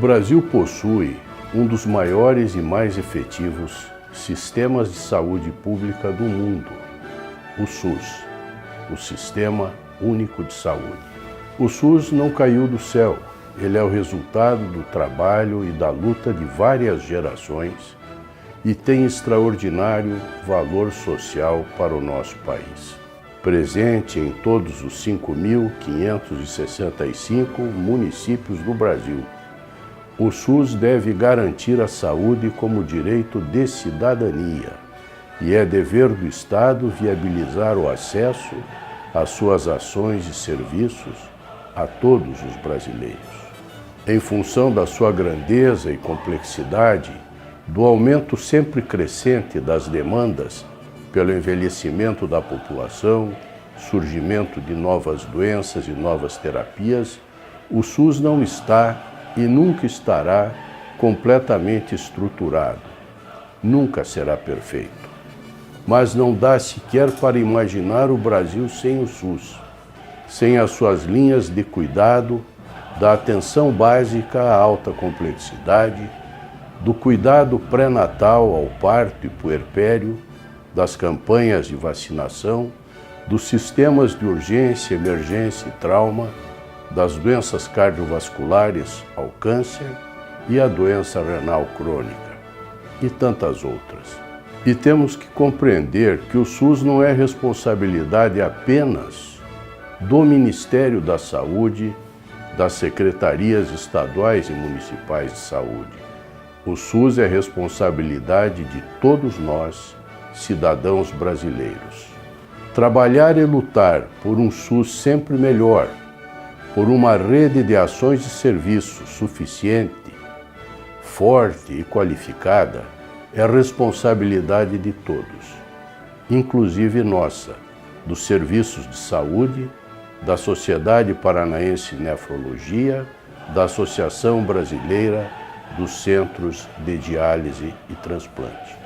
Brasil possui um dos maiores e mais efetivos sistemas de saúde pública do mundo, o SUS, o Sistema Único de Saúde. O SUS não caiu do céu, ele é o resultado do trabalho e da luta de várias gerações e tem extraordinário valor social para o nosso país. Presente em todos os 5.565 municípios do Brasil, o SUS deve garantir a saúde como direito de cidadania e é dever do Estado viabilizar o acesso às suas ações e serviços a todos os brasileiros. Em função da sua grandeza e complexidade, do aumento sempre crescente das demandas pelo envelhecimento da população, surgimento de novas doenças e novas terapias, o SUS não está e nunca estará completamente estruturado. Nunca será perfeito. Mas não dá sequer para imaginar o Brasil sem o SUS, sem as suas linhas de cuidado, da atenção básica à alta complexidade, do cuidado pré-natal ao parto e puerpério, das campanhas de vacinação, dos sistemas de urgência, emergência e trauma, das doenças cardiovasculares ao câncer e à doença renal crônica, e tantas outras. E temos que compreender que o SUS não é responsabilidade apenas do Ministério da Saúde, das secretarias estaduais e municipais de saúde. O SUS é responsabilidade de todos nós, cidadãos brasileiros. Trabalhar e lutar por um SUS sempre melhor, por uma rede de ações e serviços suficiente, forte e qualificada, é responsabilidade de todos, inclusive nossa, dos serviços de saúde, da Sociedade Paranaense de Nefrologia, da Associação Brasileira dos Centros de Diálise e Transplante.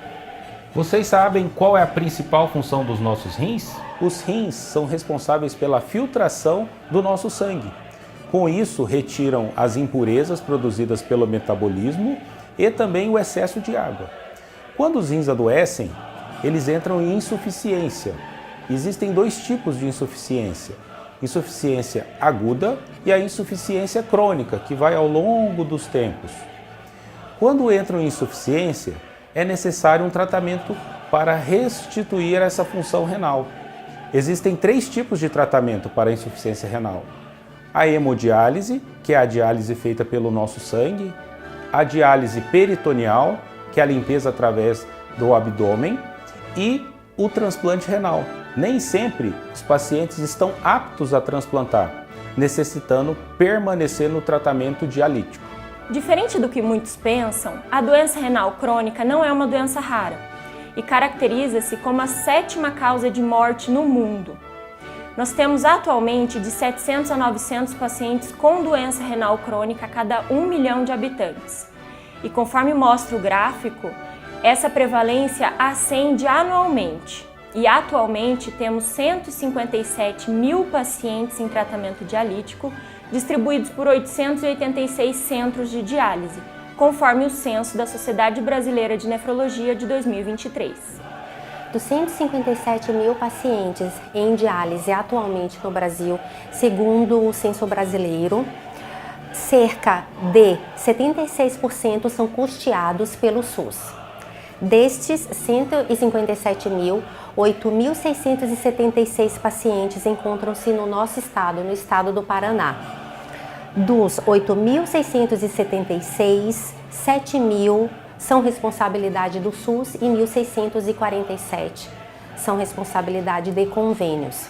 Vocês sabem qual é a principal função dos nossos rins? Os rins são responsáveis pela filtração do nosso sangue. Com isso, retiram as impurezas produzidas pelo metabolismo e também o excesso de água. Quando os rins adoecem, eles entram em insuficiência. Existem dois tipos de insuficiência: insuficiência aguda e a insuficiência crônica, que vai ao longo dos tempos. Quando entram em insuficiência, é necessário um tratamento para restituir essa função renal. Existem três tipos de tratamento para a insuficiência renal: a hemodiálise, que é a diálise feita pelo nosso sangue, a diálise peritoneal, que é a limpeza através do abdômen, e o transplante renal. Nem sempre os pacientes estão aptos a transplantar, necessitando permanecer no tratamento dialítico. Diferente do que muitos pensam, a doença renal crônica não é uma doença rara e caracteriza-se como a 7ª causa de morte no mundo. Nós temos atualmente de 700 a 900 pacientes com doença renal crônica a cada 1 milhão de habitantes. E conforme mostra o gráfico, essa prevalência ascende anualmente. E atualmente temos 157 mil pacientes em tratamento dialítico, distribuídos por 886 centros de diálise, conforme o censo da Sociedade Brasileira de Nefrologia de 2023. Dos 157 mil pacientes em diálise atualmente no Brasil, segundo o censo brasileiro, cerca de 76% são custeados pelo SUS. Destes 157 mil, 8.676 pacientes encontram-se no nosso estado, no estado do Paraná. Dos 8.676, 7.000 são responsabilidade do SUS e 1.647 são responsabilidade de convênios.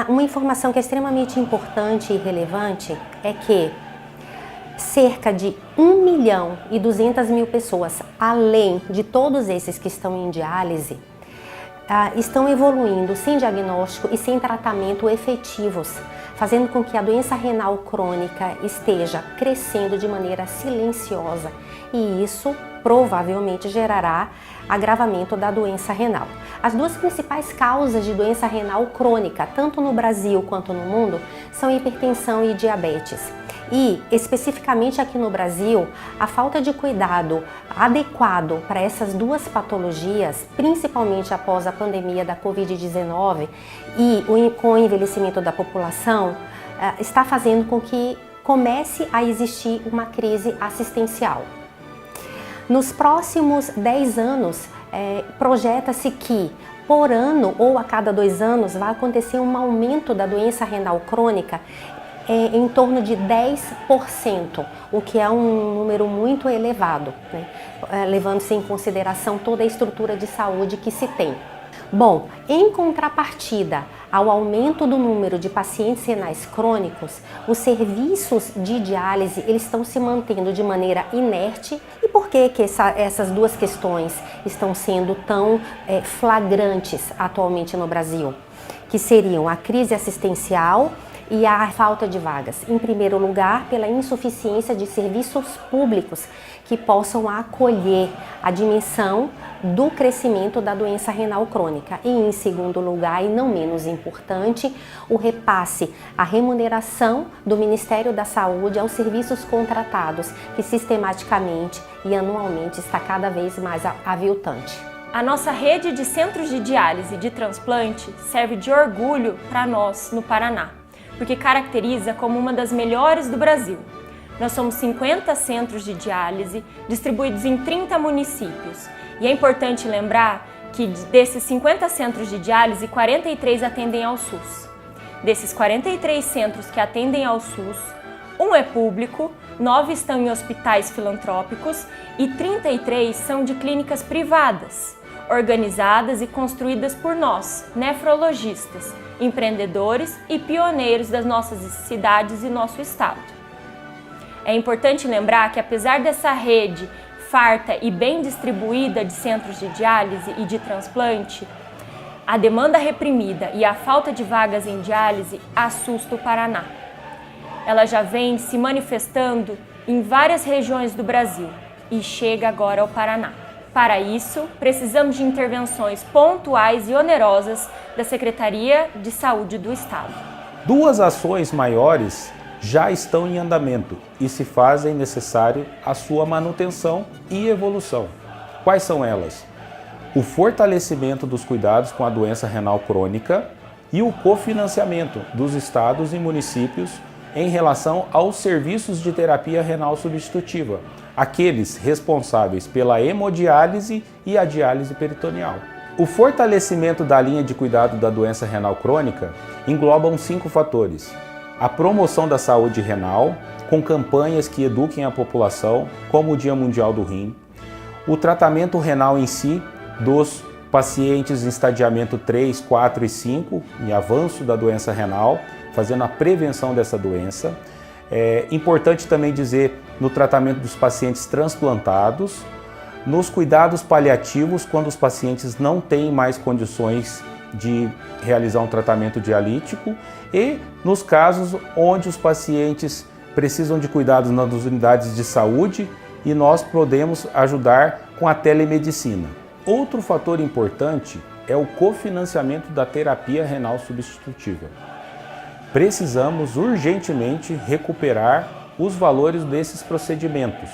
Uma informação que é extremamente importante e relevante é que cerca de 1.200.000 pessoas, além de todos esses que estão em diálise, estão evoluindo sem diagnóstico e sem tratamento efetivos, fazendo com que a doença renal crônica esteja crescendo de maneira silenciosa, e isso provavelmente gerará agravamento da doença renal. As duas principais causas de doença renal crônica, tanto no Brasil quanto no mundo, são hipertensão e diabetes. E, especificamente aqui no Brasil, a falta de cuidado adequado para essas duas patologias, principalmente após a pandemia da Covid-19 e com o envelhecimento da população, está fazendo com que comece a existir uma crise assistencial. Nos próximos 10 anos, projeta-se que por ano ou a cada 2 anos vai acontecer um aumento da doença renal crônica em torno de 10%, o que é um número muito elevado, né? Levando-se em consideração toda a estrutura de saúde que se tem. Bom, em contrapartida ao aumento do número de pacientes renais crônicos, os serviços de diálise eles estão se mantendo de maneira inerte. E por que essas duas questões estão sendo tão flagrantes atualmente no Brasil? Que seriam a crise assistencial e a falta de vagas. Em primeiro lugar, pela insuficiência de serviços públicos que possam acolher a dimensão do crescimento da doença renal crônica. E em segundo lugar, e não menos importante, o repasse, a remuneração do Ministério da Saúde aos serviços contratados, que sistematicamente e anualmente está cada vez mais aviltante. A nossa rede de centros de diálise e de transplante serve de orgulho para nós no Paraná, porque caracteriza como uma das melhores do Brasil. Nós somos 50 centros de diálise distribuídos em 30 municípios. E é importante lembrar que desses 50 centros de diálise, 43 atendem ao SUS. Desses 43 centros que atendem ao SUS, 1 é público, 9 estão em hospitais filantrópicos e 33 são de clínicas privadas, organizadas e construídas por nós, nefrologistas, empreendedores e pioneiros das nossas cidades e nosso estado. É importante lembrar que apesar dessa rede farta e bem distribuída de centros de diálise e de transplante, a demanda reprimida e a falta de vagas em diálise assusta o Paraná. Ela já vem se manifestando em várias regiões do Brasil e chega agora ao Paraná. Para isso, precisamos de intervenções pontuais e onerosas da Secretaria de Saúde do Estado. 2 ações maiores já estão em andamento e se fazem necessário a sua manutenção e evolução. Quais são elas? O fortalecimento dos cuidados com a doença renal crônica e o cofinanciamento dos estados e municípios em relação aos serviços de terapia renal substitutiva, aqueles responsáveis pela hemodiálise e a diálise peritoneal. O fortalecimento da linha de cuidado da doença renal crônica engloba 5 fatores. A promoção da saúde renal, com campanhas que eduquem a população, como o Dia Mundial do Rim. O tratamento renal em si, dos pacientes em estadiamento 3, 4 e 5, em avanço da doença renal, fazendo a prevenção dessa doença. É importante também dizer no tratamento dos pacientes transplantados, nos cuidados paliativos, quando os pacientes não têm mais condições de realizar um tratamento dialítico e nos casos onde os pacientes precisam de cuidados nas unidades de saúde e nós podemos ajudar com a telemedicina. Outro fator importante é o cofinanciamento da terapia renal substitutiva. Precisamos urgentemente recuperar os valores desses procedimentos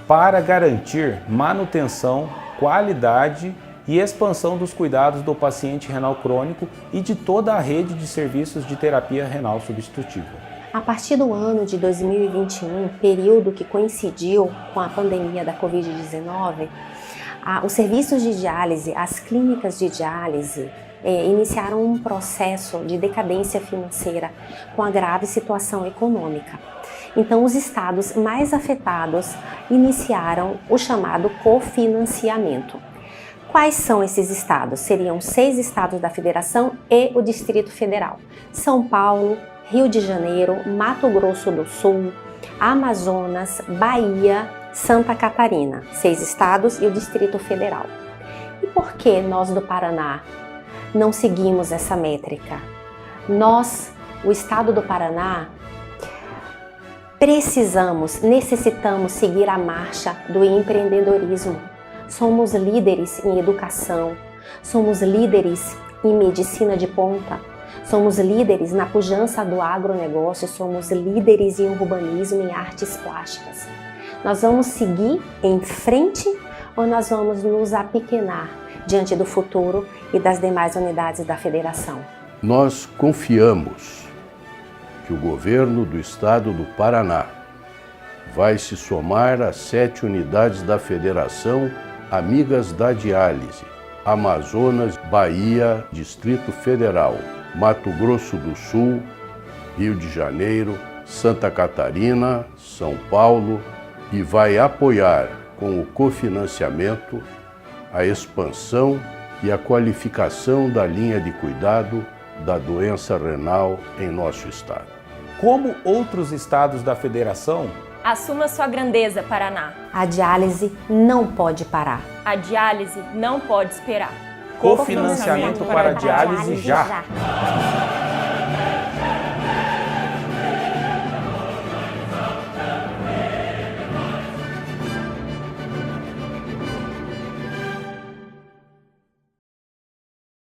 para garantir manutenção, qualidade e expansão dos cuidados do paciente renal crônico e de toda a rede de serviços de terapia renal substitutiva. A partir do ano de 2021, período que coincidiu com a pandemia da Covid-19, os serviços de diálise, as clínicas de diálise, iniciaram um processo de decadência financeira com a grave situação econômica. Então, os estados mais afetados iniciaram o chamado cofinanciamento. Quais são esses estados? Seriam 6 estados da Federação e o Distrito Federal: São Paulo, Rio de Janeiro, Mato Grosso do Sul, Amazonas, Bahia, Santa Catarina. 6 estados e o Distrito Federal. E por que nós do Paraná não seguimos essa métrica? Nós, o estado do Paraná, necessitamos seguir a marcha do empreendedorismo. Somos líderes em educação, somos líderes em medicina de ponta, Somos líderes na pujança do agronegócio, somos líderes em urbanismo e artes plásticas. Nós vamos seguir em frente ou nós vamos nos apequenar diante do futuro e das demais unidades da federação? Nós confiamos que o governo do estado do Paraná vai se somar às 7 unidades da Federação Amigas da Diálise, Amazonas, Bahia, Distrito Federal, Mato Grosso do Sul, Rio de Janeiro, Santa Catarina, São Paulo e vai apoiar com o cofinanciamento a expansão e a qualificação da linha de cuidado da doença renal em nosso estado. Como outros estados da federação, Assuma sua grandeza, Paraná. A diálise não pode parar. A diálise não pode esperar. cofinanciamento para a diálise já.